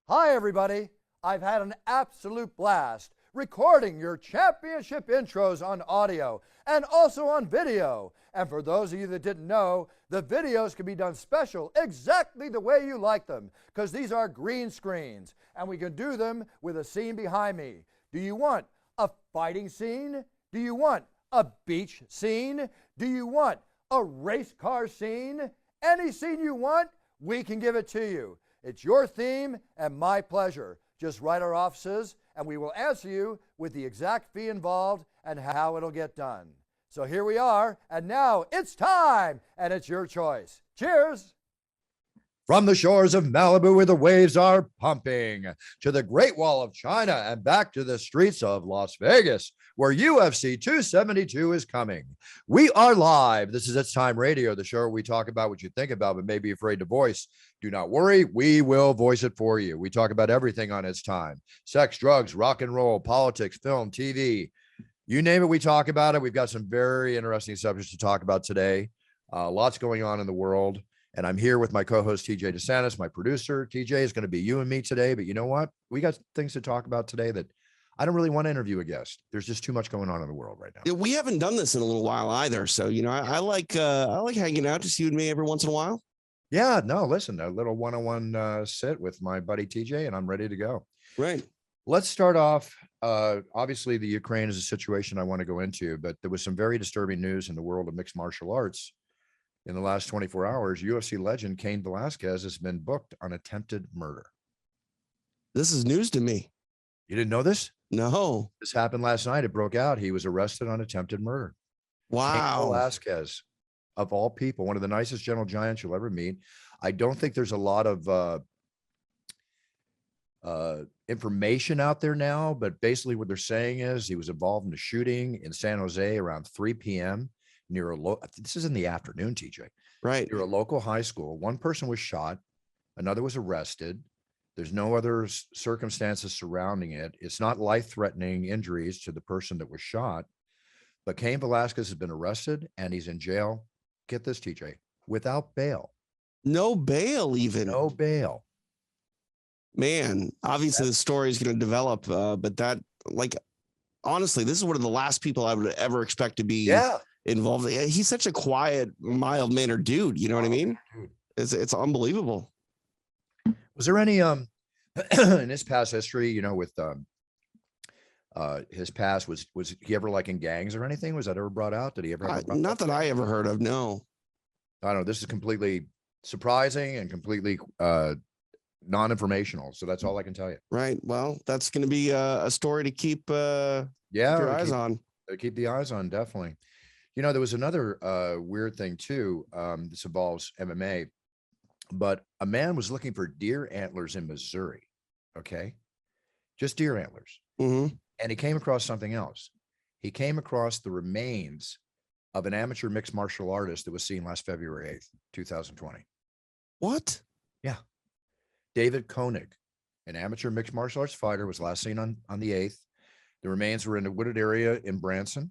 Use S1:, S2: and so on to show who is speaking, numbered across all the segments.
S1: Hi, everybody. I've had an absolute blast recording your championship intros on audio and also on video. And for those of you that didn't know, the videos can be done special exactly the way you like them because these are green screens and we can do them with a scene behind me. Do you want a fighting scene? Do you want a beach scene? Do you want a race car scene? Any scene you want, we can give it to you. It's your theme and my pleasure. Just write our offices and we will answer you with the exact fee involved and how it'll get done. So here we are, and now it's time, and it's your choice. Cheers! From the shores of Malibu where the waves are pumping, to the Great Wall of China and back to the streets of Las Vegas, where UFC 272 is coming. We are live. This is It's Time Radio, the show where we talk about what you think about but may be afraid to voice. Do not worry, we will voice it for you. We talk about everything on It's Time: sex, drugs, rock and roll, politics, film, TV. You name it, we talk about it. We've got some very interesting subjects to talk about today. Lots going on in the world. And I'm here with my co-host, TJ DeSantis, my producer. TJ is going to be you and me today. But you know what? We got things to talk about today that I don't really want to interview a guest. There's just too much going on in the world right now.
S2: We haven't done this in a little while either. So, I like hanging out, just you and me every once in a while.
S1: Yeah, no, listen, a little one-on-one sit with my buddy TJ, and I'm ready to go.
S2: Right.
S1: Let's start off. Obviously, the Ukraine is a situation I want to go into, but there was some very disturbing news in the world of mixed martial arts. In the last 24 hours, UFC legend Cain Velasquez has been booked on attempted murder.
S2: This is news to me.
S1: You didn't know this?
S2: No.
S1: This happened last night. It broke out. He was arrested on attempted murder.
S2: Wow.
S1: Cain Velasquez, of all people, one of the nicest gentle giants you'll ever meet. I don't think there's a lot of information out there now, but basically what they're saying is he was involved in a shooting in San Jose around 3 p.m. near a this is in the afternoon, TJ.
S2: Right.
S1: Near a local high school. One person was shot, another was arrested. There's no other circumstances surrounding it. It's not life-threatening injuries to the person that was shot. But Cain Velasquez has been arrested and he's in jail. Get this, TJ, without bail.
S2: No bail, even.
S1: No bail.
S2: Man, obviously the story is going to develop, but that, honestly, this is one of the last people I would ever expect to be involved. He's such a quiet, mild-mannered dude. You know what I mean? Dude. It's unbelievable.
S1: Was there any in his past history, with his past, was he ever in gangs or anything? Was that ever brought out? Did he ever?
S2: Not that I ever heard of. No.
S1: I don't know. This is completely surprising and completely non-informational. So that's all I can tell you.
S2: Right. Well, that's going to be a story to keep your eyes on.
S1: Keep the eyes on, definitely. There was another weird thing too. This involves MMA, but a man was looking for deer antlers in Missouri. Okay. Just deer antlers.
S2: Mm-hmm.
S1: And he came across something else. He came across the remains of an amateur mixed martial artist that was seen last February 8th, 2020.
S2: What?
S1: Yeah. David Koenig, an amateur mixed martial arts fighter, was last seen on the 8th. The remains were in a wooded area in Branson.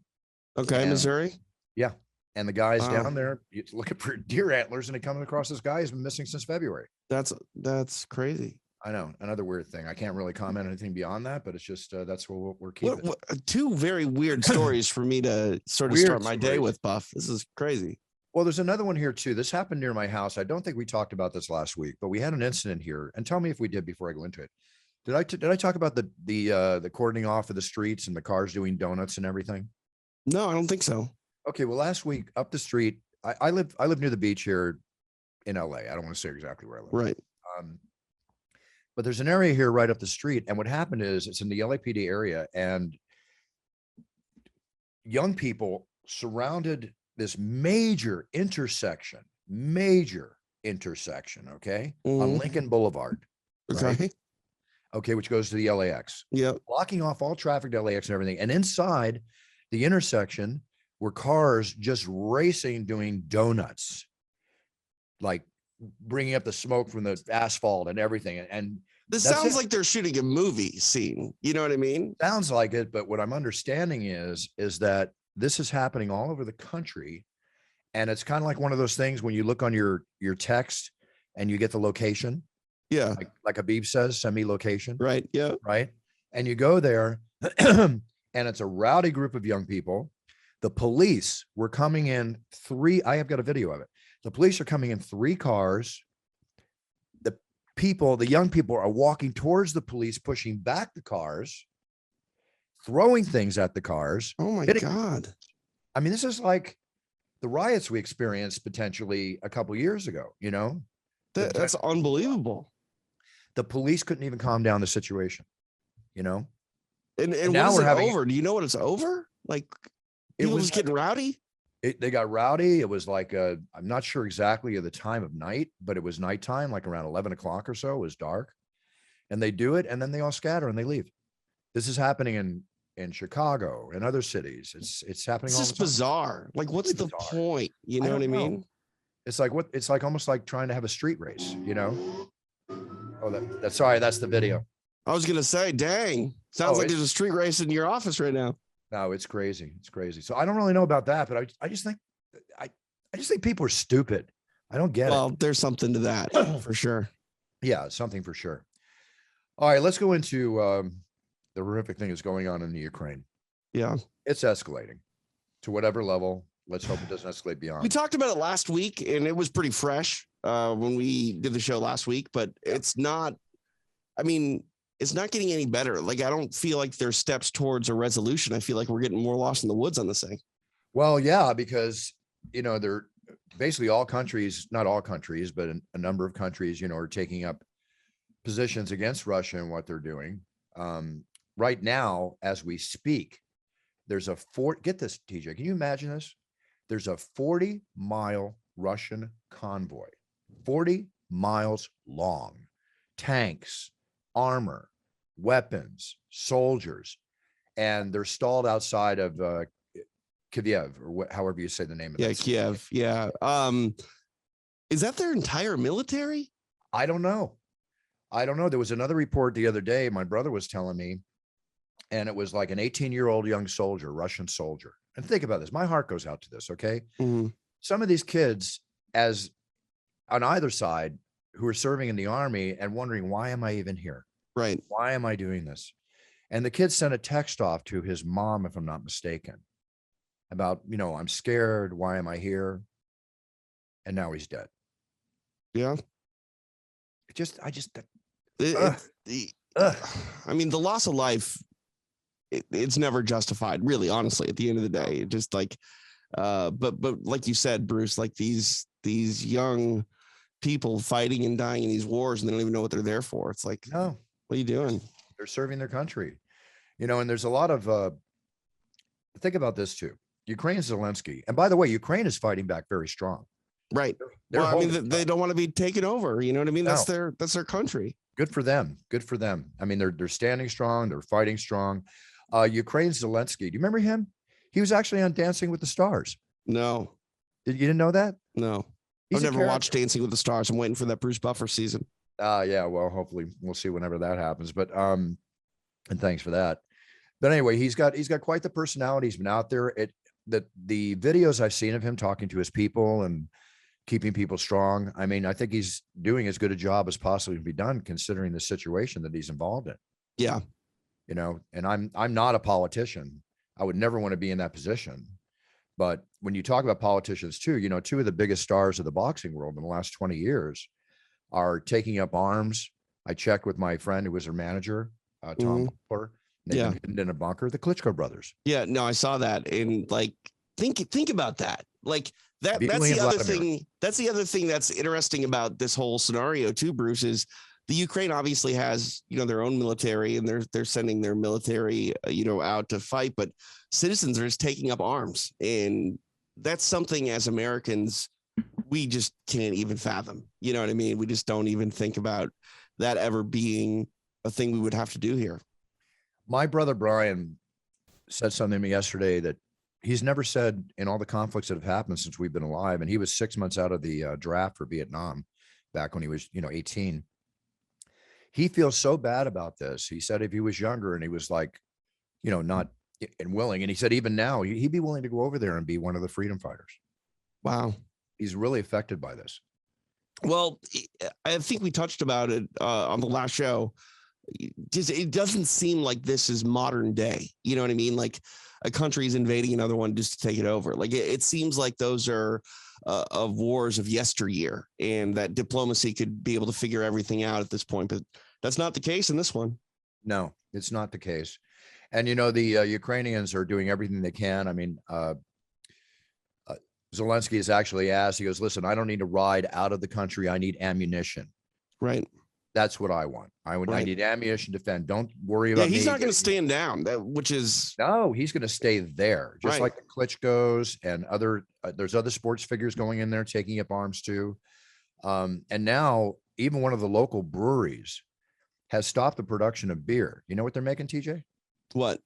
S2: Okay, Missouri.
S1: Yeah. And the guy's down there looking for deer antlers, and he comes across this guy who's been missing since February.
S2: That's crazy.
S1: I know. Another weird thing. I can't really comment on anything beyond that, but it's just that's what we're keeping.
S2: Two very weird stories for me to sort of start my day with, Buff. This is crazy.
S1: Well, there's another one here too. This happened near my house. I don't think we talked about this last week, but we had an incident here. And tell me if we did before I go into it. Did I talk about the cordoning off of the streets and the cars doing donuts and everything?
S2: No, I don't think so.
S1: Okay. Well, last week up the street, I live near the beach here in LA. I don't want to say exactly where I live.
S2: Right.
S1: But there's an area here right up the street. And what happened is it's in the LAPD area, and young people surrounded this major intersection, okay, on Lincoln Boulevard.
S2: Okay.
S1: Right? Okay, which goes to the LAX.
S2: Yeah.
S1: Blocking off all traffic to LAX and everything. And inside the intersection were cars just racing, doing donuts, like bringing up the smoke from the asphalt and everything. And
S2: this sounds like they're shooting a movie scene. You know what I mean?
S1: Sounds like it. But what I'm understanding is that this is happening all over the country. And it's kind of like one of those things when you look on your text and you get the location.
S2: Yeah.
S1: Like Habib says, send me location.
S2: Right. Yeah.
S1: Right. And you go there and it's a rowdy group of young people. The police were coming in I have got a video of it. The police are coming in 3 cars. The young people are walking towards the police, pushing back the cars, throwing things at the cars.
S2: Oh my God.
S1: I mean, this is like the riots we experienced potentially a couple years ago,
S2: That's unbelievable.
S1: The police couldn't even calm down the situation,
S2: And
S1: now
S2: we're over. Do you know what it's over? Like, it was getting rowdy.
S1: They got rowdy. It was like, I'm not sure exactly of the time of night, but it was nighttime, like around 11 o'clock or so. It was dark, and they do it, and then they all scatter and they leave. This is happening in Chicago and other cities. It's happening.
S2: It's just bizarre. Like, what's the point? You know what I mean?
S1: It's like almost like trying to have a street race, Oh, that's the video.
S2: I was gonna say, dang, sounds like there's a street race in your office right now.
S1: No, it's crazy. It's crazy. So I don't really know about that, but I just think I just think people are stupid. I don't get it.
S2: Well, there's something to that for sure.
S1: Yeah, something for sure. All right, let's go into the horrific thing that's going on in the Ukraine.
S2: Yeah,
S1: it's escalating to whatever level. Let's hope it doesn't escalate beyond.
S2: We talked about it last week, and it was pretty fresh when we did the show last week. But it's not. I mean, it's not getting any better. Like, I don't feel like there's steps towards a resolution. I feel like we're getting more lost in the woods on this thing.
S1: Well, yeah, because, they're basically all countries, not all countries, but a number of countries, are taking up positions against Russia and what they're doing. Right now, as we speak, there's get this, TJ, can you imagine this? There's a 40-mile Russian convoy, 40 miles long, tanks, armor, weapons, soldiers, and they're stalled outside of Kiev, or however you say the name of it.
S2: Yeah, Kiev. Yeah. Is that their entire military?
S1: I don't know. There was another report the other day my brother was telling me, and it was like an 18-year-old young soldier, Russian soldier. And think about this. My heart goes out to this, okay?
S2: Mm-hmm.
S1: Some of these kids, as on either side, who are serving in the army and wondering, why am I even here?
S2: Right.
S1: Why am I doing this? And the kid sent a text off to his mom, if I'm not mistaken, about, I'm scared. Why am I here? And now he's dead.
S2: Yeah. I mean, the loss of life, it's never justified, really, honestly, at the end of the day. It just like, but like you said, Bruce, like these young people fighting and dying in these wars, and they don't even know what they're there for. It's like, no, what are you doing?
S1: They're serving their country, and there's a lot of, think about this too. Ukraine, Zelensky. And by the way, Ukraine is fighting back very strong.
S2: Right. I mean, they don't want to be taken over. You know what I mean?
S1: No.
S2: That's their country.
S1: Good for them. Good for them. I mean, they're standing strong. They're fighting strong. Ukraine's Zelensky. Do you remember him? He was actually on Dancing with the Stars.
S2: No.
S1: You didn't know that?
S2: No. I've never watched Dancing with the Stars. I'm waiting for that Bruce Buffer season.
S1: Yeah. Well, hopefully we'll see whenever that happens. But and thanks for that. But anyway, he's got quite the personality. He's been out there. The videos I've seen of him talking to his people and keeping people strong. I mean, I think he's doing as good a job as possibly can be done, considering the situation that he's involved in.
S2: Yeah.
S1: And I'm not a politician. I would never want to be in that position. But when you talk about politicians too, two of the biggest stars of the boxing world in the last 20 years are taking up arms. I checked with my friend who was her manager, Tom Butler. They've been hidden in a bunker, the Klitschko brothers. Yeah,
S2: no, I saw that. And like, think about that. Like that's the other thing. That's the other thing that's interesting about this whole scenario too, Bruce, is the Ukraine obviously has, their own military, and they're sending their military, out to fight, but citizens are just taking up arms. And that's something as Americans, we just can't even fathom. You know what I mean? We just don't even think about that ever being a thing we would have to do here.
S1: My brother Brian said something to me yesterday that he's never said in all the conflicts that have happened since we've been alive. And he was 6 months out of the draft for Vietnam back when he was, 18. He feels so bad about this. He said if he was younger and he was like, not and willing, and he said even now he'd be willing to go over there and be one of the freedom fighters.
S2: Wow.
S1: He's really affected by this.
S2: Well, I think we touched about it on the last show. Just it doesn't seem like this is modern day. You know what I mean? Like a country is invading another one just to take it over. Like it seems like those are of wars of yesteryear, and that diplomacy could be able to figure everything out at this point. But that's not the case in this one.
S1: No, it's not the case. And the Ukrainians are doing everything they can. I mean, Zelensky has actually asked. He goes, "Listen, I don't need to ride out of the country. I need ammunition."
S2: Right.
S1: That's what I want. I need ammunition to defend. Don't worry
S2: Yeah,
S1: about
S2: he's
S1: me
S2: not going to stand down. Which is
S1: no, he's going to stay there, just
S2: right.
S1: like the Klitschko's and other. There's other sports figures going in there taking up arms too. And now even one of the local breweries has stopped the production of beer. You know what they're making, TJ?
S2: What?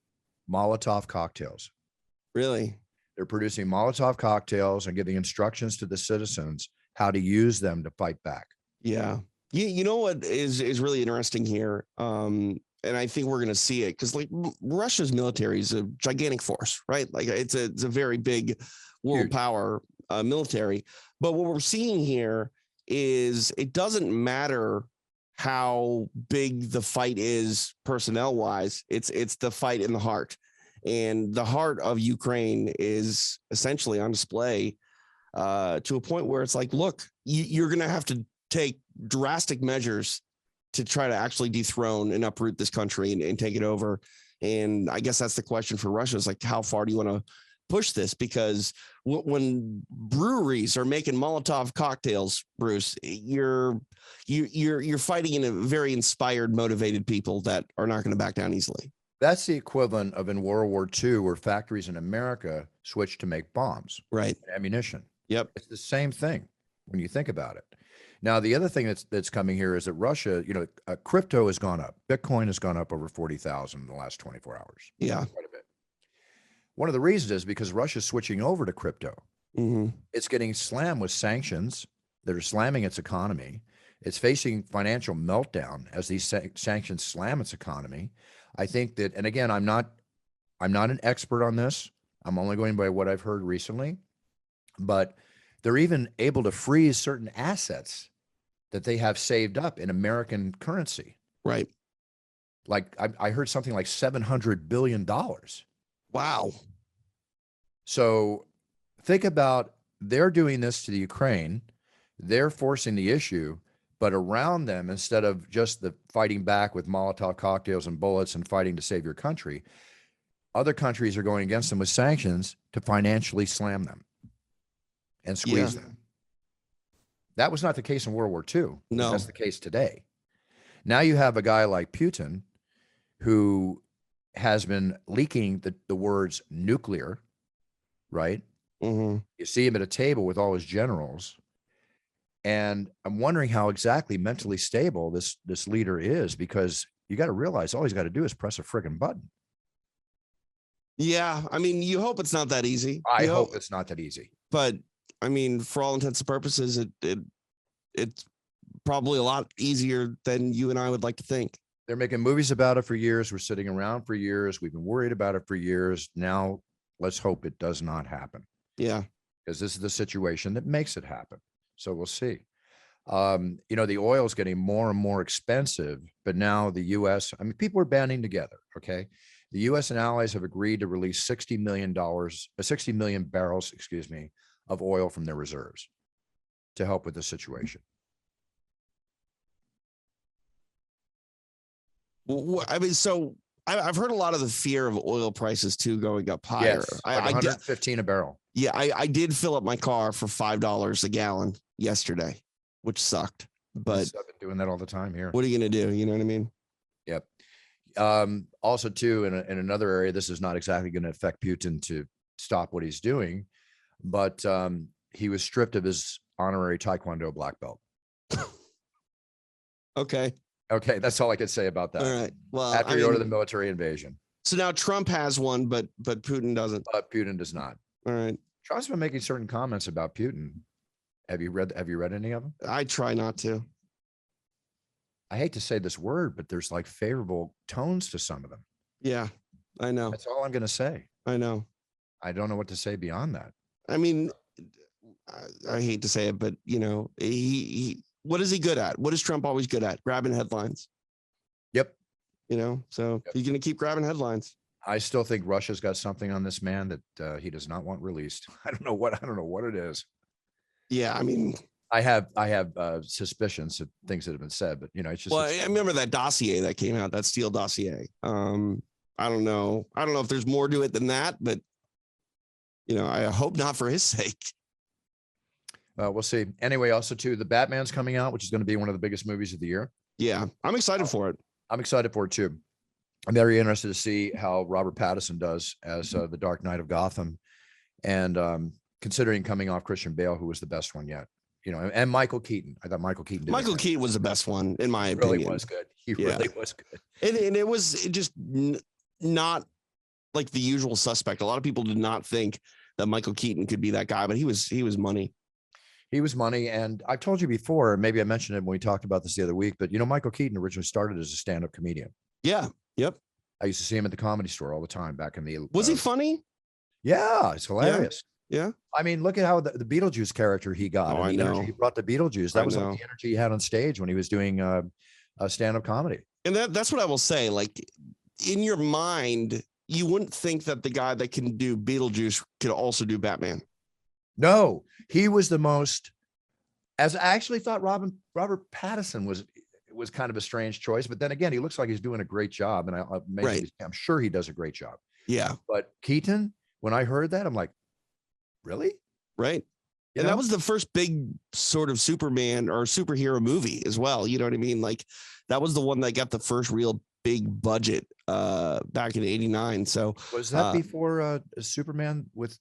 S1: Molotov cocktails.
S2: Really?
S1: They're producing Molotov cocktails and giving instructions to the citizens how to use them to fight back.
S2: Yeah. You know what is really interesting here? And I think we're going to see it because like Russia's military is a gigantic force, right? Like it's a very big world power military. But what we're seeing here is it doesn't matter how big the fight is personnel wise. It's the fight in the heart. And the heart of Ukraine is essentially on display to a point where it's like, look, you're going to have to take drastic measures to try to actually dethrone and uproot this country and take it over. And I guess that's the question for Russia is like, how far do you want to push this? Because when breweries are making Molotov cocktails, Bruce, you're fighting in a very inspired, motivated people that are not going to back down easily.
S1: That's the equivalent of in World War II, where factories in America switched to make bombs,
S2: right?
S1: Ammunition.
S2: Yep.
S1: It's the same thing when you think about it. Now, the other thing that's coming here is that Russia, crypto has gone up. Bitcoin has gone up over 40,000 in the last 24 hours.
S2: Yeah.
S1: Quite a bit. One of the reasons is because Russia's switching over to crypto.
S2: Mm-hmm.
S1: It's getting slammed with sanctions that are slamming its economy. It's facing financial meltdown as these sanctions slam its economy. I think that, and again, I'm not an expert on this. I'm only going by what I've heard recently, but they're even able to freeze certain assets that they have saved up in American currency.
S2: Right.
S1: Like I heard something like $700 billion.
S2: Wow.
S1: So think about, they're doing this to the Ukraine. They're forcing the issue, but around them, instead of just the fighting back with Molotov cocktails and bullets and fighting to save your country, other countries are going against them with sanctions to financially slam them and squeeze them. That was not the case in World War II.
S2: No.
S1: That's the case today. Now you have a guy like Putin who has been leaking the words nuclear, right?
S2: Mm-hmm.
S1: You see him at a table with all his generals. And I'm wondering how exactly mentally stable this leader is, because you got to realize all he's got to do is press a friggin' button.
S2: Yeah. I mean, you hope it's not that easy.
S1: I hope it's not that easy.
S2: But I mean, for all intents and purposes, it's probably a lot easier than you and I would like to think.
S1: They're making movies about it for years. We're sitting around for years. We've been worried about it for years. Now let's hope it does not happen.
S2: Yeah.
S1: Because this is the situation that makes it happen. So we'll see. The oil is getting more and more expensive, but now the U.S., I mean, people are banding together. Okay. The U.S. and allies have agreed to release $60 million barrels, of oil from their reserves to help with the situation.
S2: Well, I mean, so I've heard a lot of the fear of oil prices too going up higher.
S1: Yes, like 115 a barrel.
S2: Yeah, I did fill up my car for $5 a gallon yesterday, which sucked. But
S1: I've been doing that all the time here.
S2: What are you going to do? You know what I mean?
S1: Yep. Also, too, in another area, this is not exactly going to affect Putin to stop what he's doing, but he was stripped of his honorary Taekwondo black belt.
S2: Okay.
S1: Okay, that's all I could say about that.
S2: All right. Well,
S1: after you order the military invasion.
S2: So now Trump has one, but Putin doesn't.
S1: But Putin does not.
S2: All right.
S1: Trump's been making certain comments about Putin. Have you read any of them?
S2: I try not to.
S1: I hate to say this word, but there's like favorable tones to some of them.
S2: Yeah, I know.
S1: That's all I'm going to say.
S2: I know.
S1: I don't know what to say beyond that.
S2: I mean, I hate to say it, but he what is he good at? What is Trump always good at? Grabbing headlines.
S1: Yep.
S2: So he's going to keep grabbing headlines.
S1: I still think Russia's got something on this man that he does not want released. I don't know what it is.
S2: Yeah, I mean,
S1: I have suspicions of things that have been said, but it's just.
S2: Well, I remember that dossier that came out, that Steele dossier. I don't know if there's more to it than that, but I hope not for his sake.
S1: We'll see. Anyway, also too, the Batman's coming out, which is going to be one of the biggest movies of the year.
S2: Yeah, I'm excited for it.
S1: I'm excited for it too. I'm very interested to see how Robert Pattinson does as the Dark Knight of Gotham, and considering coming off Christian Bale, who was the best one yet, and Michael Keaton. I thought Michael Keaton.
S2: Michael Keaton was the best one in my opinion.
S1: Really was good. He really was good.
S2: And it was just not like the usual suspect. A lot of people did not think that Michael Keaton could be that guy, but he was money.
S1: He was money, and I told you before, maybe I mentioned it when we talked about this the other week, but Michael Keaton originally started as a stand-up comedian.
S2: Yeah. Yep.
S1: I used to see him at the Comedy Store all the time back in the.
S2: Was he funny?
S1: Yeah, it's hilarious.
S2: Yeah.
S1: I mean, look at how the Beetlejuice character he got.
S2: Oh, I know.
S1: He brought the Beetlejuice. That was like the energy he had on stage when he was doing a stand-up comedy.
S2: And that's what I will say. Like, in your mind, you wouldn't think that the guy that can do Beetlejuice could also do Batman.
S1: No, he was the most. As I actually thought, Robert Pattinson was kind of a strange choice, but then again, he looks like he's doing a great job, and I'm sure he does a great job.
S2: Yeah,
S1: but Keaton, when I heard that, I'm like, really?
S2: Right. And that was the first big sort of Superman or superhero movie as well. You know what I mean? Like, that was the one that got the first real big budget back in '89. So
S1: was that before Superman with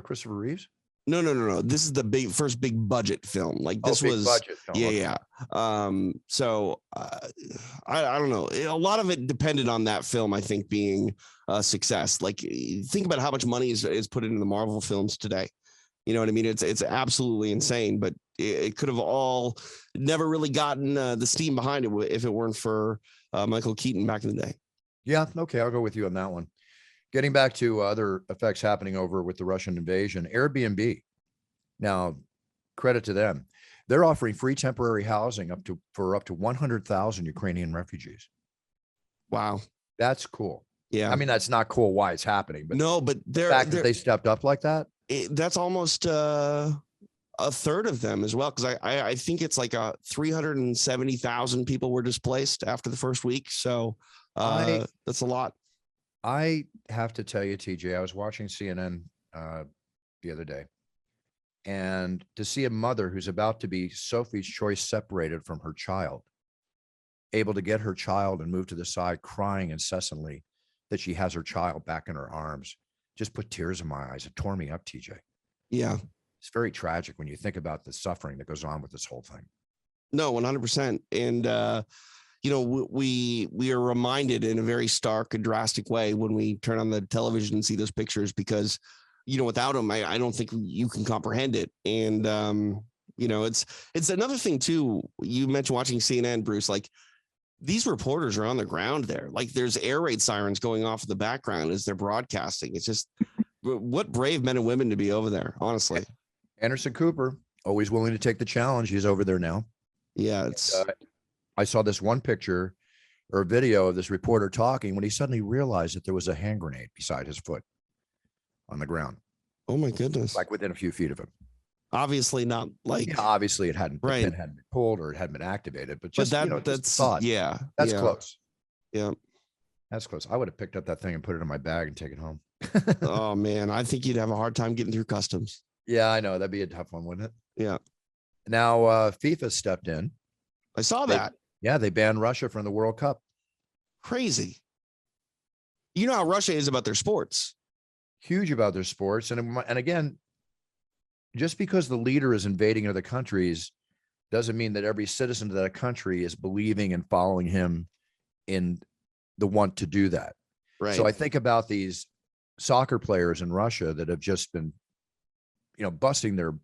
S1: Christopher Reeves?
S2: No. This is the first big budget film. Like, this was
S1: budget film.
S2: Yeah. So I don't know. A lot of it depended on that film, I think, being a success. Like, think about how much money is put into the Marvel films today. You know what I mean? It's absolutely insane, but it could have all never really gotten the steam behind it if it weren't for Michael Keaton back in the day. Yeah.
S1: Okay. I'll go with you on that one. Getting back to other effects happening over with the Russian invasion, Airbnb. Now, credit to them. They're offering free temporary housing for up to 100,000 Ukrainian refugees.
S2: Wow.
S1: That's cool.
S2: Yeah.
S1: I mean, that's not cool why it's happening, but
S2: the
S1: fact that they stepped up like that.
S2: That's almost a third of them as well. Cause I think it's like 370,000 people were displaced after the first week. So that's a lot.
S1: I have to tell you, TJ, I was watching CNN the other day, and to see a mother who's about to be Sophie's choice separated from her child, able to get her child and move to the side, crying incessantly that she has her child back in her arms, just put tears in my eyes. It tore me up, TJ.
S2: Yeah.
S1: It's very tragic when you think about the suffering that goes on with this whole thing.
S2: No, 100%. And, we are reminded in a very stark and drastic way when we turn on the television and see those pictures, because, without them, I don't think you can comprehend it. And, it's another thing too. You mentioned watching CNN, Bruce, like, these reporters are on the ground there. Like, there's air raid sirens going off in the background as they're broadcasting. It's just what brave men and women to be over there, honestly.
S1: Anderson Cooper, always willing to take the challenge. He's over there now.
S2: Yeah, it's.
S1: I saw this one picture or video of this reporter talking when he suddenly realized that there was a hand grenade beside his foot on the ground.
S2: Oh my goodness!
S1: Like within a few feet of him.
S2: Obviously not like.
S1: Yeah, obviously it hadn't.
S2: Right.
S1: The pin hadn't been pulled or it hadn't been activated. But just
S2: that's
S1: thought.
S2: Yeah.
S1: That's
S2: yeah.
S1: close.
S2: Yeah.
S1: That's close. I would have picked up that thing and put it in my bag and taken it home.
S2: Oh man, I think you'd have a hard time getting through customs.
S1: Yeah, I know. That'd be a tough one, wouldn't it?
S2: Yeah.
S1: Now FIFA stepped in.
S2: I saw that.
S1: Yeah, they banned Russia from the World Cup.
S2: Crazy. You know how Russia is about their sports.
S1: Huge about their sports. And again, just because the leader is invading other countries doesn't mean that every citizen of that country is believing and following him in the want to do that.
S2: Right.
S1: So I think about these soccer players in Russia that have just been, busting their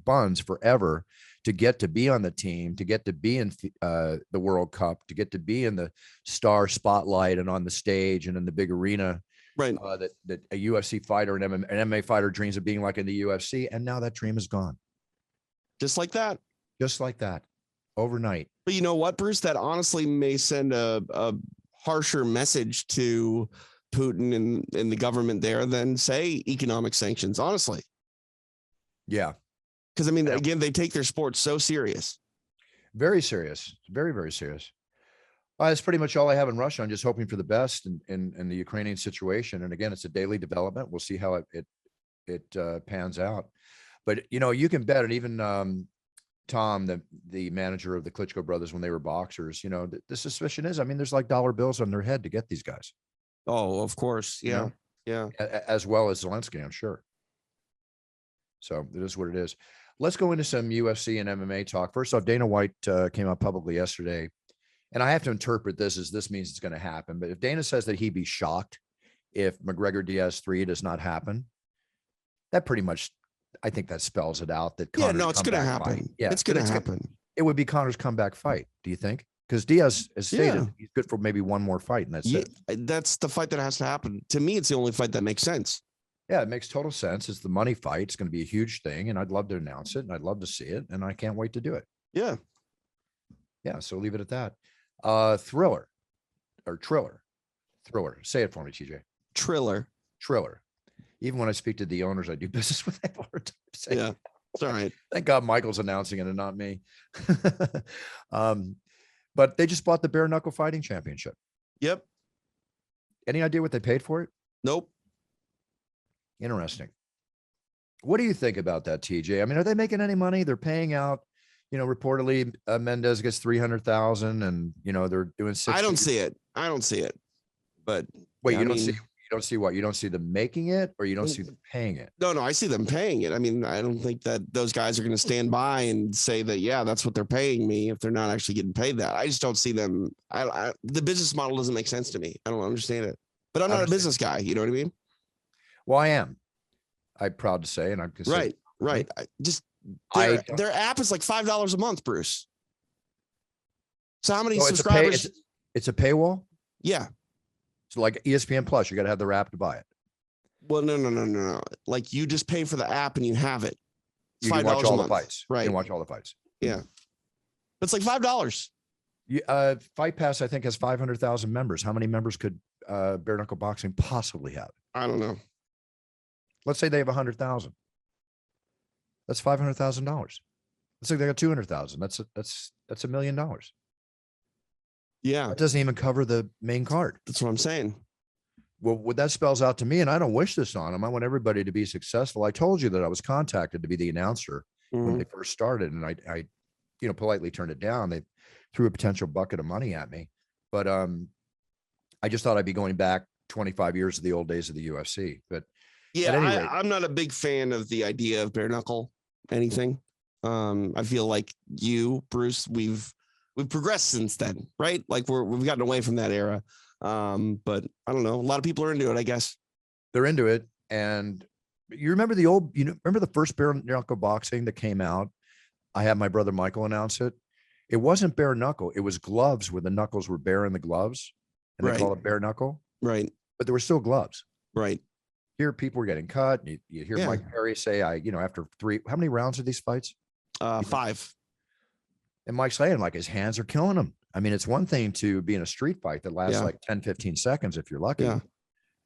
S1: buns forever to get to be on the team, to get to be in the World Cup, to get to be in the star spotlight and on the stage and in the big arena.
S2: Right.
S1: That a UFC fighter and an MMA fighter dreams of being like in the UFC. And now that dream is gone.
S2: Just like that.
S1: Just like that. overnight.
S2: But you know what, Bruce? That honestly may send a harsher message to Putin and the government there than, say, economic sanctions, honestly.
S1: Yeah.
S2: Because, I mean, again, they take their sport so serious.
S1: Very serious. Very, very serious. That's pretty much all I have in Russia. I'm just hoping for the best in the Ukrainian situation. And again, it's a daily development. We'll see how it pans out. But, you know, you can bet it. Even Tom, the manager of the Klitschko brothers, when they were boxers, you know, the suspicion is, I mean, there's like dollar bills on their head to get these guys.
S2: Oh, of course. Yeah.
S1: You know? Yeah. As well as Zelensky, I'm sure. So it is what it is. Let's go into some UFC and MMA talk. First off, Dana White came out publicly yesterday. And I have to interpret this as this means it's going to happen. But if Dana says that he'd be shocked if McGregor Diaz 3 does not happen, that pretty much, I think that spells it out. That
S2: Connor's it's going to happen. Fight. Yeah, it's going to happen.
S1: It would be Connor's comeback fight. Do you think? Because Diaz has stated he's good for maybe one more fight, and that's it.
S2: That's the fight that has to happen. To me, it's the only fight that makes sense.
S1: Yeah, it makes total sense. It's the money fight. It's going to be a huge thing, and I'd love to announce it, and I'd love to see it, and I can't wait to do it.
S2: Yeah.
S1: Yeah, so leave it at that. Triller. Say it for me, TJ.
S2: Triller.
S1: Even when I speak to the owners I do business with, I have a hard time saying
S2: it. It's all right.
S1: Thank God Michael's announcing it and not me. But they just bought the bare knuckle fighting championship.
S2: Yep.
S1: Any idea what they paid for it?
S2: Nope.
S1: Interesting. What do you think about that, TJ? I mean, are they making any money? They're paying out. You know, reportedly Mendez gets 300,000, and you know they're doing 60.
S2: I don't see it. But
S1: wait, you don't see what? You don't see them making it, or you don't see them paying it?
S2: No, I see them paying it. I mean, I don't think that those guys are going to stand by and say that, yeah, that's what they're paying me if they're not actually getting paid that. I just don't see them. The business model doesn't make sense to me. I don't understand it. But I'm not a business guy. You know what I mean?
S1: Well, I am. I'm proud to say, and I'm
S2: right. Their app is like $5 a month, Bruce. So how many subscribers?
S1: It's a paywall.
S2: Yeah.
S1: So like ESPN Plus, you got to have their app to buy it.
S2: Well, no. Like you just pay for the app and you have it.
S1: You can watch all the fights.
S2: Right.
S1: You can watch all the fights.
S2: Yeah. It's like $5.
S1: Fight Pass, I think, has 500,000 members. How many members could bare knuckle boxing possibly have?
S2: I don't know.
S1: Let's say they have 100,000. That's $500,000. Let's say they got 200,000. That's $1 million.
S2: Yeah.
S1: That doesn't even cover the main card.
S2: That's what I'm saying.
S1: Well, what that spells out to me, and I don't wish this on them. I want everybody to be successful. I told you that I was contacted to be the announcer when they first started, and I politely turned it down. They threw a potential bucket of money at me, but I just thought I'd be going back 25 years to the old days of the UFC. But
S2: yeah, I'm not a big fan of the idea of bare knuckle anything. I feel like you, Bruce, we've progressed since then, right? Like we've gotten away from that era. But I don't know. A lot of people are into it, I guess.
S1: They're into it. And you remember remember the first bare knuckle boxing that came out? I had my brother Michael announce it. It wasn't bare knuckle. It was gloves where the knuckles were bare in the gloves. And they call it bare knuckle.
S2: Right.
S1: But there were still gloves.
S2: Right.
S1: Here, people were getting cut. You hear Mike Perry say, after 3, how many rounds are these fights?
S2: 5.
S1: And Mike's saying, like, his hands are killing him. I mean, it's one thing to be in a street fight that lasts like 10, 15 seconds if you're lucky. Yeah.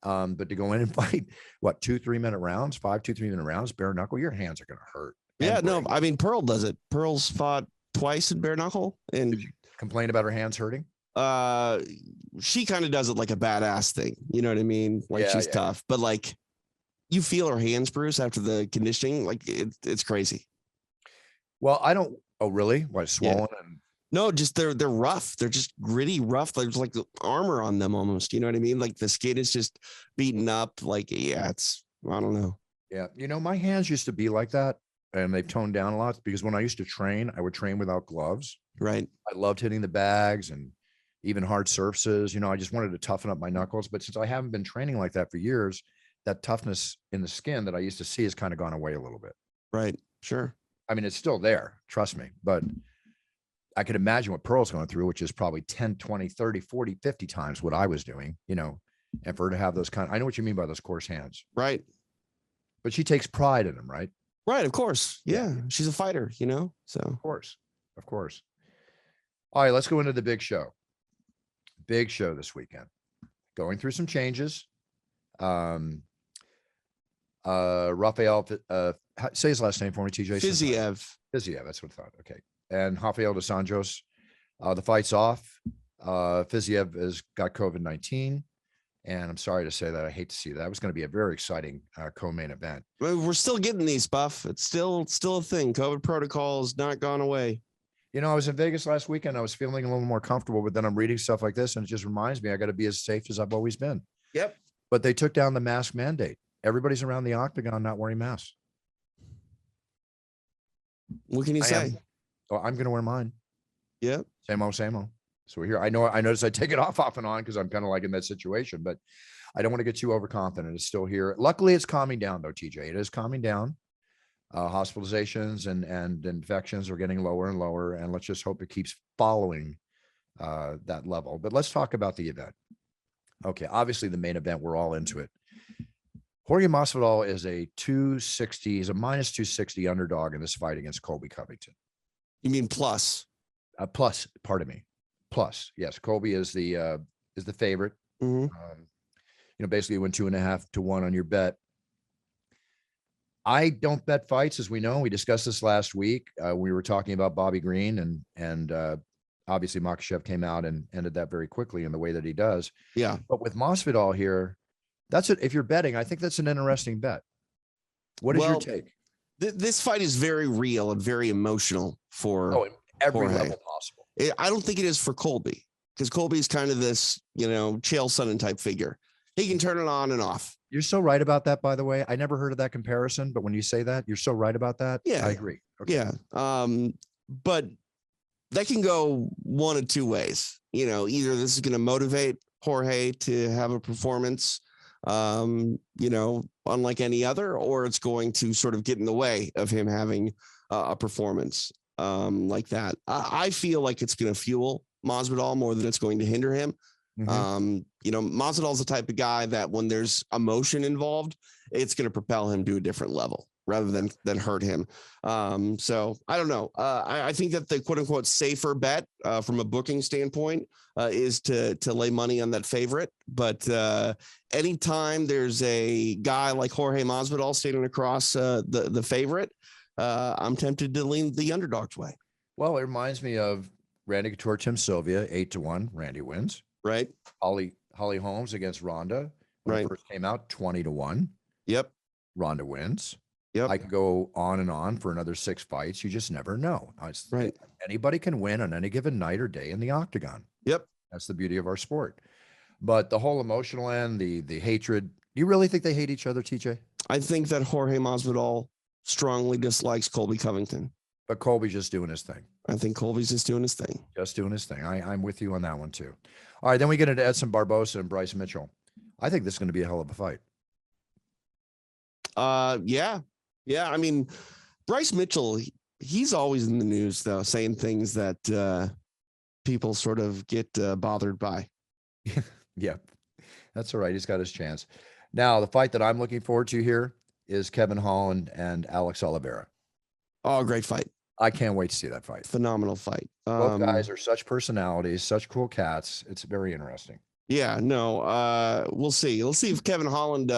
S1: But to go in and fight, 2-3 minute rounds, 2-3 minute rounds, bare knuckle, your hands are going to hurt.
S2: Yeah, no, I mean, Pearl does it. Pearl's fought twice in bare knuckle. And
S1: did you complain about her hands hurting?
S2: She kind of does it like a badass thing. You know what I mean? Like she's tough, but like you feel her hands, Bruce, after the conditioning. Like it's crazy.
S1: Well, I don't. Oh, really? Why, swollen?
S2: Yeah. No, just they're rough. They're just gritty, rough. There's like armor on them almost. You know what I mean? Like the skin is just beaten up. Like, it's, I don't know.
S1: Yeah. My hands used to be like that, and they've toned down a lot because when I used to train, I would train without gloves.
S2: Right.
S1: I loved hitting the bags and even hard surfaces. I just wanted to toughen up my knuckles. But since I haven't been training like that for years, that toughness in the skin that I used to see has kind of gone away a little bit.
S2: Right. Sure.
S1: I mean, it's still there, trust me, but I could imagine what Pearl's going through, which is probably 10, 20, 30, 40, 50 times what I was doing, and for her to have those I know what you mean by those coarse hands.
S2: Right.
S1: But she takes pride in them, right?
S2: Right. Of course. Yeah. She's a fighter, so.
S1: Of course. All right, let's go into the big show. Big show this weekend. Going through some changes. Rafael, say his last name for me, TJ. Fiziev, that's what I thought. Okay. And Rafael dos Anjos, the fight's off. Fiziev has got COVID-19. And I'm sorry to say that. I hate to see that. It was going to be a very exciting co-main event.
S2: We're still getting these, Buff. It's still a thing. COVID protocol's not gone away.
S1: You know, I was in Vegas last weekend. I was feeling a little more comfortable, but then I'm reading stuff like this, and it just reminds me I got to be as safe as I've always been.
S2: Yep.
S1: But they took down the mask mandate. Everybody's around the octagon not wearing masks.
S2: What can you say?
S1: I'm going to wear mine.
S2: Yep.
S1: Same old, same old. So we're here. I notice I take it off and on because I'm kind of like in that situation, but I don't want to get too overconfident. It's still here. Luckily, it's calming down though, TJ. It is calming down. Hospitalizations and infections are getting lower and lower, and let's just hope it keeps following that level. But let's talk about the event. Okay, obviously the main event, we're all into it. Jorge Masvidal is a 260, is a minus 260 underdog in this fight against Colby Covington.
S2: You mean plus?
S1: Plus, pardon me. Plus, yes, Colby is the favorite.
S2: Mm-hmm.
S1: Basically you win 2.5 to 1 on your bet. I don't bet fights, as we know. We discussed this last week. We were talking about Bobby Green, and obviously Makhachev came out and ended that very quickly in the way that he does.
S2: Yeah.
S1: But with Masvidal here, that's it. If you're betting, I think that's an interesting bet. What is your take?
S2: This fight is very real and very emotional for
S1: every
S2: Jorge.
S1: level possible.
S2: I don't think it is for Colby, because Colby's kind of this, Chael Sonnen type figure. He can turn it on and off.
S1: You're so right about that, by the way. I never heard of that comparison, but when you say that, you're so right about that.
S2: Yeah,
S1: I agree. Okay.
S2: Yeah. But that can go one of two ways. Either this is going to motivate Jorge to have a performance, unlike any other, or it's going to sort of get in the way of him having a performance like that. I feel like it's going to fuel Masvidal more than it's going to hinder him. Mm-hmm. Masvidal's the type of guy that when there's emotion involved, it's going to propel him to a different level rather than hurt him. So I don't know. I think that the quote unquote safer bet from a booking standpoint is to lay money on that favorite. But anytime there's a guy like Jorge Masvidal standing across the favorite, I'm tempted to lean the underdog's way.
S1: Well, it reminds me of Randy Couture, Tim Sylvia, 8-1. Randy wins.
S2: Right.
S1: Holly Holmes against Ronda. When it first came out, 20-1.
S2: Yep.
S1: Ronda wins.
S2: Yep.
S1: I can go on and on for another 6 fights. You just never know.
S2: Right.
S1: Anybody can win on any given night or day in the octagon.
S2: Yep.
S1: That's the beauty of our sport. But the whole emotional end, the hatred, you really think they hate each other, TJ?
S2: I think that Jorge Masvidal strongly dislikes Colby Covington.
S1: But Colby's just doing his thing.
S2: I think Colby's just doing his thing.
S1: Just doing his thing. I'm with you on that one too. All right, then we get into Edson Barbosa and Bryce Mitchell. I think this is going to be a hell of a fight.
S2: Yeah. I mean, Bryce Mitchell, he's always in the news though, saying things that people sort of get bothered by.
S1: Yeah, that's all right. He's got his chance. Now, the fight that I'm looking forward to here is Kevin Holland and Alex Oliveira.
S2: Oh, great fight.
S1: I can't wait to see that fight.
S2: Phenomenal fight.
S1: Both guys are such personalities, such cool cats. It's very interesting.
S2: Yeah, no, we'll see. We'll see if Kevin Holland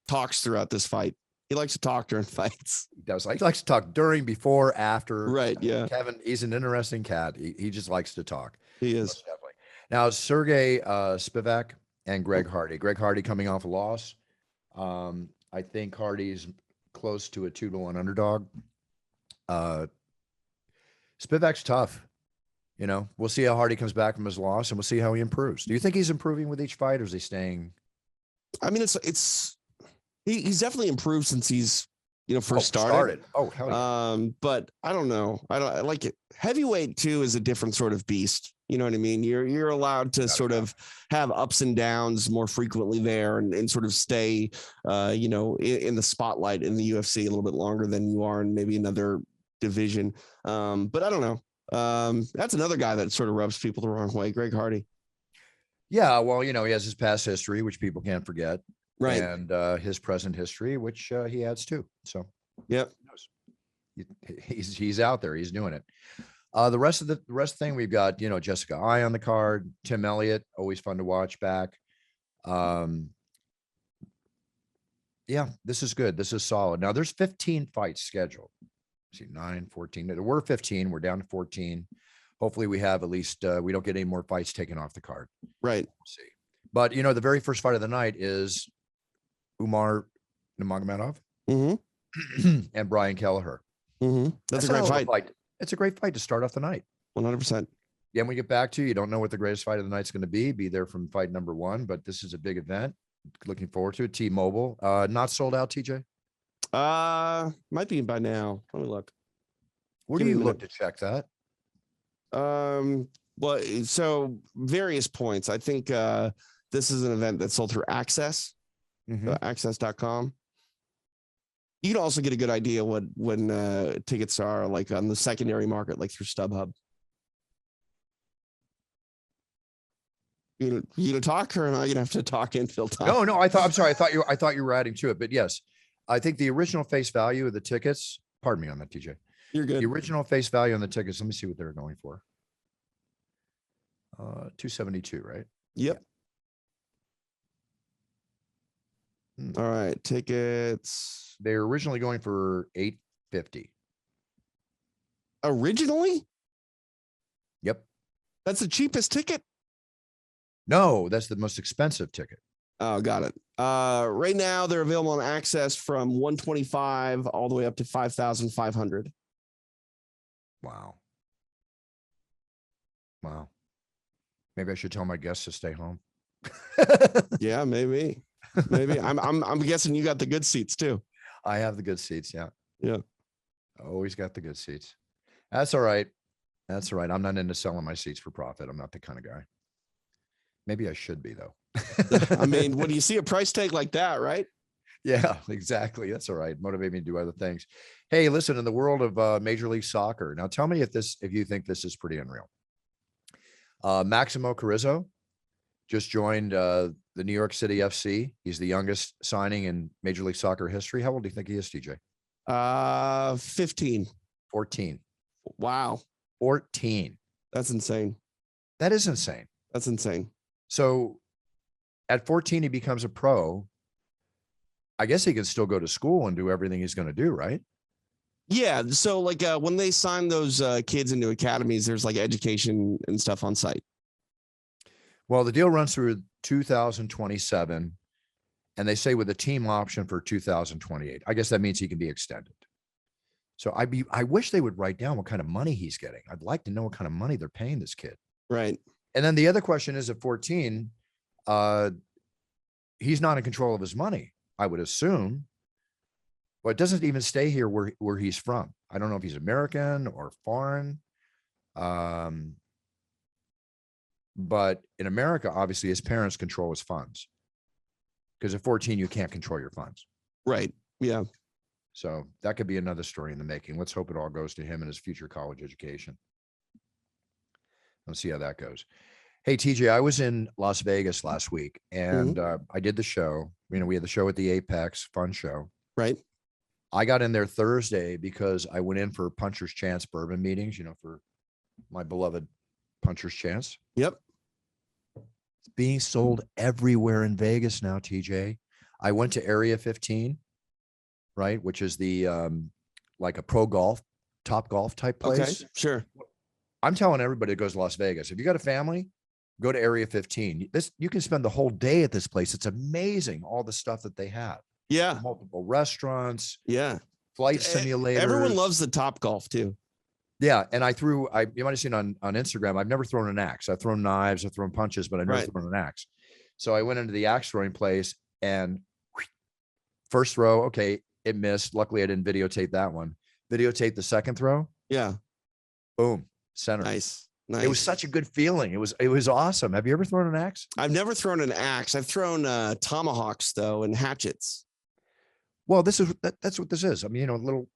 S2: talks throughout this fight. He likes to talk during fights.
S1: He does. He likes to talk during, before, after.
S2: Right, yeah.
S1: Kevin, he's an interesting cat. He just likes to talk.
S2: He is.
S1: Most definitely. Now, Sergey Spivak and Greg Hardy. Greg Hardy coming off a loss. I think Hardy's close to a 2-1 underdog. Spivak's tough. We'll see how Hardy comes back from his loss, and we'll see how he improves. Do you think he's improving with each fight, or is he staying?
S2: I mean, he's definitely improved since he's first started.
S1: Oh, hell yeah.
S2: But I don't know. I like it. Heavyweight too is a different sort of beast. You know what I mean? You're allowed to sort of have ups and downs more frequently there, and sort of stay, in the spotlight in the UFC a little bit longer than you are in maybe another division. But I don't know. That's another guy that sort of rubs people the wrong way. Greg Hardy.
S1: Yeah. Well, he has his past history, which people can't forget.
S2: Right.
S1: And his present history, which he adds to. So,
S2: yep.
S1: He's out there. He's doing it. The rest of the thing, we've got, Jessica I on the card, Tim Elliott, always fun to watch back. Yeah, this is good. This is solid. Now there's 15 fights scheduled. See, 9, 14. There were 15. We're down to 14. Hopefully we have at least, we don't get any more fights taken off the card.
S2: Right.
S1: We'll see. But, the very first fight of the night is Umar Nurmagomedov and Brian Kelleher.
S2: That's a great fight.
S1: It's a great fight to start off the night.
S2: 100%.
S1: Yeah, when we get back to, you don't know what the greatest fight of the night's going to be there from fight number 1, but this is a big event. Looking forward to it. T-Mobile, not sold out, TJ?
S2: Might be by now. Let me look.
S1: Where do you look to check that?
S2: Well, so various points. I think this is an event that's sold through Access, access.com. You can also get a good idea when tickets are like on the secondary market, like through StubHub. You gonna talk, or am I gonna have to talk in fill time?
S1: No. I'm sorry. I thought you were adding to it, but yes, I think the original face value of the tickets. Pardon me on that, TJ.
S2: You're good.
S1: The original face value on the tickets. Let me see what they're going for. $272, right?
S2: Yep. All right, tickets.
S1: They're originally going for $850.
S2: Originally?
S1: Yep.
S2: That's the cheapest ticket?
S1: No, that's the most expensive ticket.
S2: Oh, got it. Right now they're available on Access from $125 all the way up to $5,500.
S1: Wow. Maybe I should tell my guests to stay home.
S2: Yeah, maybe. I'm guessing you got the good seats too.
S1: I have the good seats. Yeah. I always got the good seats. That's all right. I'm not into selling my seats for profit. I'm not the kind of guy. Maybe I should be, though.
S2: I mean, when you see a price tag like that, right?
S1: Yeah, exactly. That's all right. Motivate me to do other things. Hey, listen, in the world of Major League Soccer, now tell me if you think this is pretty unreal. Maximo Carrizo just joined the New York City FC. He's the youngest signing in Major League Soccer history. How old do you think he is, TJ?
S2: 15.
S1: 14.
S2: Wow.
S1: 14.
S2: That's insane.
S1: That is insane.
S2: That's insane.
S1: So at 14, he becomes a pro. I guess he can still go to school and do everything he's going to do, right?
S2: Yeah. So like when they sign those kids into academies, there's like education and stuff on site.
S1: Well, the deal runs through 2027, and they say with a team option for 2028. I guess that means he can be extended. So I wish they would write down what kind of money he's getting. I'd like to know what kind of money they're paying this kid.
S2: Right.
S1: And then the other question is, at 14, he's not in control of his money, I would assume. But it doesn't even stay here where he's from. I don't know if he's American or foreign. But in America, obviously, his parents control his funds. Because at 14, you can't control your funds.
S2: Right. Yeah.
S1: So that could be another story in the making. Let's hope it all goes to him and his future college education. Let's see how that goes. Hey, TJ, I was in Las Vegas last week, and I did the show. We had the show at the Apex, fun show.
S2: Right.
S1: I got in there Thursday because I went in for Puncher's Chance bourbon meetings, for my beloved Puncher's Chance.
S2: Yep.
S1: It's being sold everywhere in Vegas now, TJ. I went to Area 15, right, which is the like a pro golf, top golf type place.
S2: Okay, sure.
S1: I'm telling everybody that goes to Las Vegas, if you got a family, go to Area 15. You can spend the whole day at this place. It's amazing, all the stuff that they have.
S2: Yeah.
S1: Multiple restaurants.
S2: Yeah.
S1: Flight simulators.
S2: Everyone loves the top golf too.
S1: Yeah. And you might have seen on Instagram, I've never thrown an axe. I've thrown knives, I've thrown punches, but I've never thrown an axe. So I went into the axe throwing place, and first throw, okay, it missed. Luckily, I didn't videotape that one. Videotape the second throw.
S2: Yeah.
S1: Boom. Center.
S2: Nice.
S1: It was such a good feeling. It was awesome. Have you ever thrown an axe?
S2: I've never thrown an axe. I've thrown tomahawks though, and hatchets.
S1: Well, that's what this is. I mean, little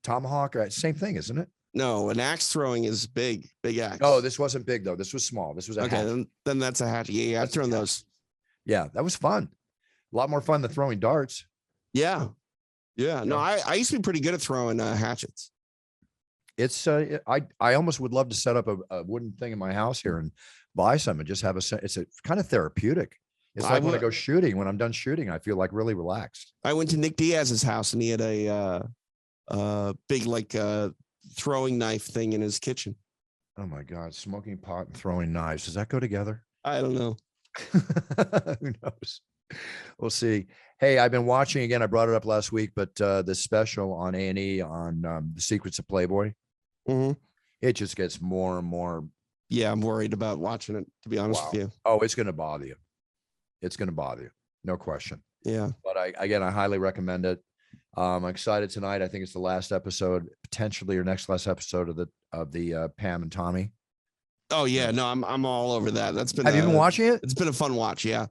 S1: tomahawk, same thing, isn't it?
S2: No, an axe throwing is big axe.
S1: Oh, this wasn't big though. This was small. This was
S2: okay. Then that's a hatchet. Yeah, I've thrown those.
S1: Yeah, that was fun. A lot more fun than throwing darts.
S2: Yeah. No, I used to be pretty good at throwing hatchets.
S1: It's I almost would love to set up a wooden thing in my house here and buy some and just have it's a kind of therapeutic. It's like when I go shooting, when I'm done shooting, I feel like really relaxed.
S2: I went to Nick Diaz's house and he had a big throwing knife thing in his kitchen.
S1: Oh my God, smoking pot and throwing knives. Does that go together?
S2: I don't know.
S1: Who knows? We'll see. Hey, I've been watching again. I brought it up last week, but the special on A&E on The Secrets of Playboy.
S2: Mm-hmm.
S1: It just gets more and more.
S2: Yeah, I'm worried about watching it, to be honest with you.
S1: Oh, it's going to bother you. It's going to bother you. No question.
S2: Yeah.
S1: But I highly recommend it. I'm excited tonight. I think it's the last episode, potentially, or next last episode of the Pam and Tommy.
S2: Oh yeah, no, I'm all over that.
S1: Have you been watching it?
S2: It's been a fun watch. Yeah.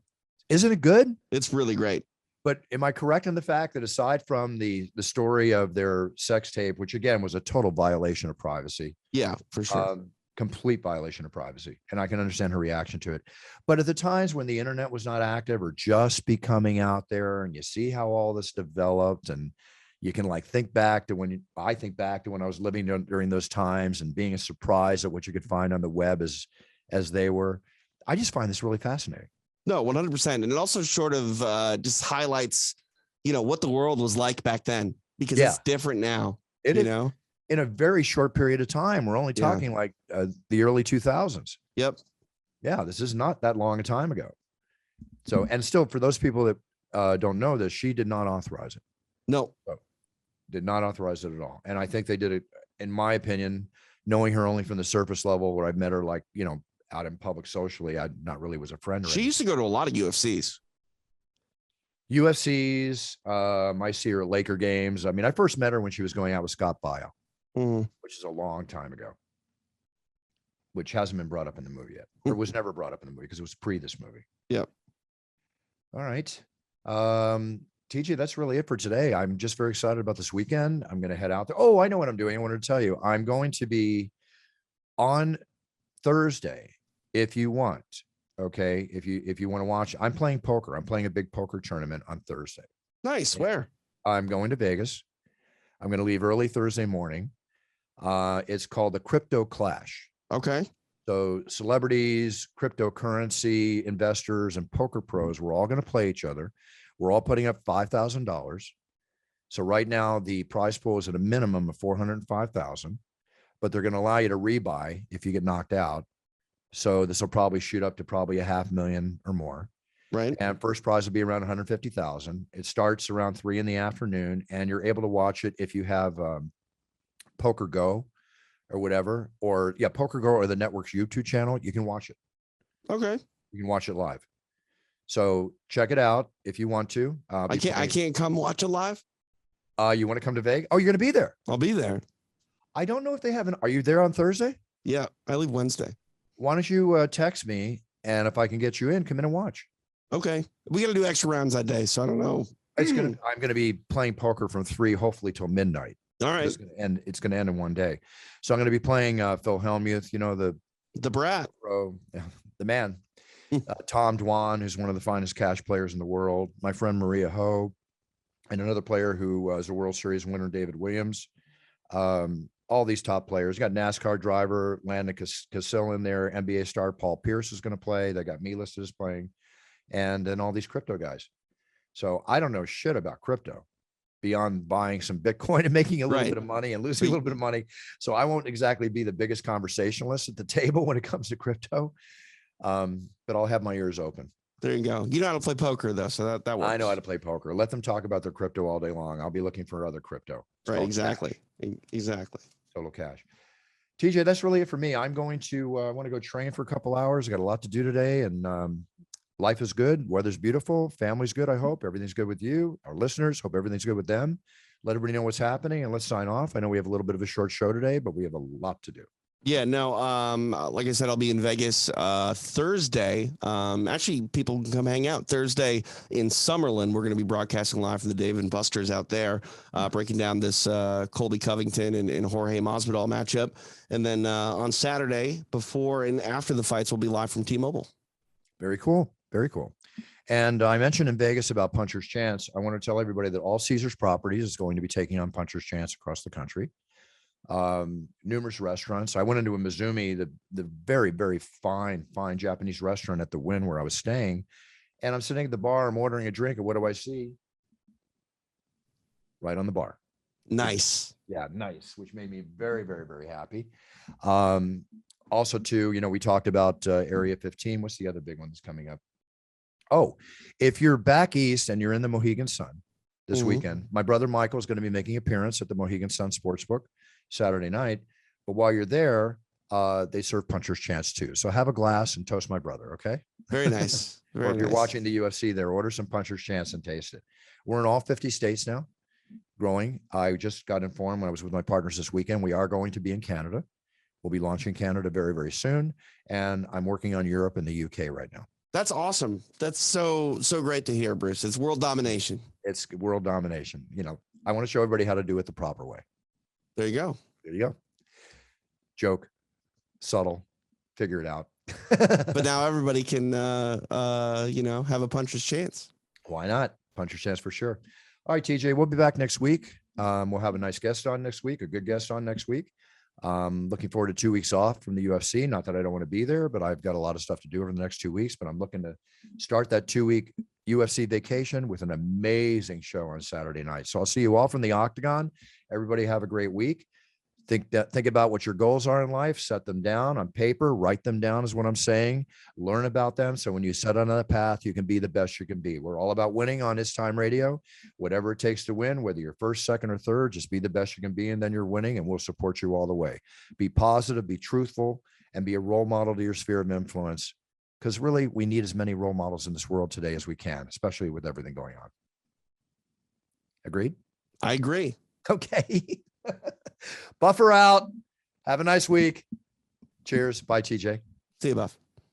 S1: Isn't it good?
S2: It's really great.
S1: But am I correct in the fact that aside from the story of their sex tape, which again was a total violation of privacy?
S2: Yeah, for sure.
S1: Complete violation of privacy. And I can understand her reaction to it. But at the times when the internet was not active or just becoming out there, and you see how all this developed, and you can think back to when I was living during those times and being surprised at what you could find on the web as they were. I just find this really fascinating.
S2: No, 100%. And it also sort of just highlights, what the world was like back then, because it's different now,
S1: in a very short period of time. We're only talking the early 2000s.
S2: Yep.
S1: Yeah. This is not that long a time ago. So, and still for those people that don't know this, she did not authorize it.
S2: No.
S1: So, did not authorize it at all. And I think they did it, in my opinion, knowing her only from the surface level where I've met her out in public socially. I not really was a friend.
S2: She used to go to a lot of UFCs.
S1: I see her at Laker games. I mean, I first met her when she was going out with Scott Baio, which is a long time ago, which hasn't been brought up in the movie yet, or was never brought up in the movie because it was pre this movie.
S2: Yep.
S1: All right. TJ, that's really it for today. I'm just very excited about this weekend. I'm going to head out there. Oh, I know what I'm doing. I wanted to tell you, I'm going to be on Thursday, if you want. Okay. If you want to watch, I'm playing poker. I'm playing a big poker tournament on Thursday.
S2: Nice. Where?
S1: I'm going to Vegas. I'm going to leave early Thursday morning. It's called the Crypto Clash.
S2: Okay.
S1: So celebrities, cryptocurrency investors, and poker pros, we're all going to play each other. We're all putting up $5,000. So right now the prize pool is at a minimum of $405,000, but they're going to allow you to rebuy if you get knocked out. So this will probably shoot up to probably $500,000 or more.
S2: Right.
S1: And first prize will be around $150,000. It starts around 3 p.m, and you're able to watch it if you have Poker Go or whatever, or Poker Go or the network's YouTube channel. You can watch it.
S2: Okay.
S1: You can watch it live. So check it out if you want to.
S2: I can't come watch it live.
S1: You want to come to Vegas? Oh, you're going to be there.
S2: I'll be there.
S1: I don't know if they have are you there on Thursday?
S2: Yeah, I leave Wednesday.
S1: Why don't you text me, and if I can get you in, come in and watch.
S2: Okay. We got to do extra rounds that day, so I don't know.
S1: I'm going to be playing poker from 3, hopefully till midnight.
S2: All right.
S1: It's going to end in one day. So I'm going to be playing Phil Hellmuth,
S2: the brat,
S1: the man, Tom Dwan, who's one of the finest cash players in the world. My friend Maria Ho, and another player who was a World Series winner, David Williams. All these top players. You got NASCAR driver Landon Cassill in there. NBA star Paul Pierce is going to play. They got me listed as playing, and then all these crypto guys. So I don't know shit about crypto beyond buying some Bitcoin and making a little bit of money and losing a little bit of money. So I won't exactly be the biggest conversationalist at the table when it comes to crypto. But I'll have my ears open.
S2: There you go. You know how to play poker though, so that works.
S1: I know how to play poker. Let them talk about their crypto all day long. I'll be looking for other crypto.
S2: Right. Exactly. Exactly.
S1: Solo cash. TJ, that's really it for me. I'm going to I want to go train for a couple hours. I got a lot to do today, and life is good. Weather's beautiful. Family's good. I hope everything's good with you. Our listeners, hope everything's good with them. Let everybody know what's happening, and let's sign off. I know we have a little bit of a short show today, but we have a lot to do.
S2: Yeah, no, like I said, I'll be in Vegas Thursday. Actually, people can come hang out Thursday in Summerlin. We're going to be broadcasting live from the Dave and Buster's out there, breaking down this Colby Covington and Jorge Masvidal matchup. And then on Saturday, before and after the fights, we'll be live from T-Mobile.
S1: Very cool. Very cool. And I mentioned in Vegas about Puncher's Chance. I want to tell everybody that all Caesars properties is going to be taking on Puncher's Chance across the country. numerous restaurants. I went into a Mizumi, the very, very fine Japanese restaurant at the Wynn where I was staying. And I'm sitting at the bar, I'm ordering a drink, and what do I see? Right on the bar.
S2: Nice.
S1: Yeah, nice, which made me very, very, very happy. Also, too, we talked about Area 15. What's the other big one that's coming up? Oh, if you're back east and you're in the Mohegan Sun this weekend, my brother Michael is going to be making an appearance at the Mohegan Sun Sportsbook Saturday night. But while you're there, they serve Puncher's Chance too. So have a glass and toast my brother, okay?
S2: Very nice. Very
S1: or if you're
S2: nice.
S1: watching the UFC there, order some Puncher's Chance and taste it. We're in all 50 states now, growing. I just got informed when I was with my partners this weekend, we are going to be in Canada. We'll be launching Canada very, very soon. And I'm working on Europe and the UK right now.
S2: That's awesome. That's so great to hear, Bruce. It's world domination.
S1: It's world domination. I want to show everybody how to do it the proper way.
S2: There you go.
S1: There you go. Joke, subtle, figure it out.
S2: But now everybody can, have a puncher's chance.
S1: Why not? Puncher's chance for sure. All right, TJ, we'll be back next week. We'll have a nice guest on next week, a good guest on next week. Looking forward to 2 weeks off from the UFC. Not that I don't want to be there, but I've got a lot of stuff to do over the next 2 weeks, but I'm looking to start that 2-week UFC vacation with an amazing show on Saturday night. So I'll see you all from the Octagon. Everybody have a great week. Think about what your goals are in life, set them down on paper, write them down is what I'm saying. Learn about them. So when you set on that path, you can be the best you can be. We're all about winning on It's Time Radio. Whatever it takes to win, whether you're first, second, or third, just be the best you can be. And then you're winning, and we'll support you all the way. Be positive, be truthful, and be a role model to your sphere of influence. Because really, we need as many role models in this world today as we can, especially with everything going on. Agreed?
S2: I agree.
S1: Okay. Buffer out. Have a nice week. Cheers. Bye, TJ.
S2: See you, Buff.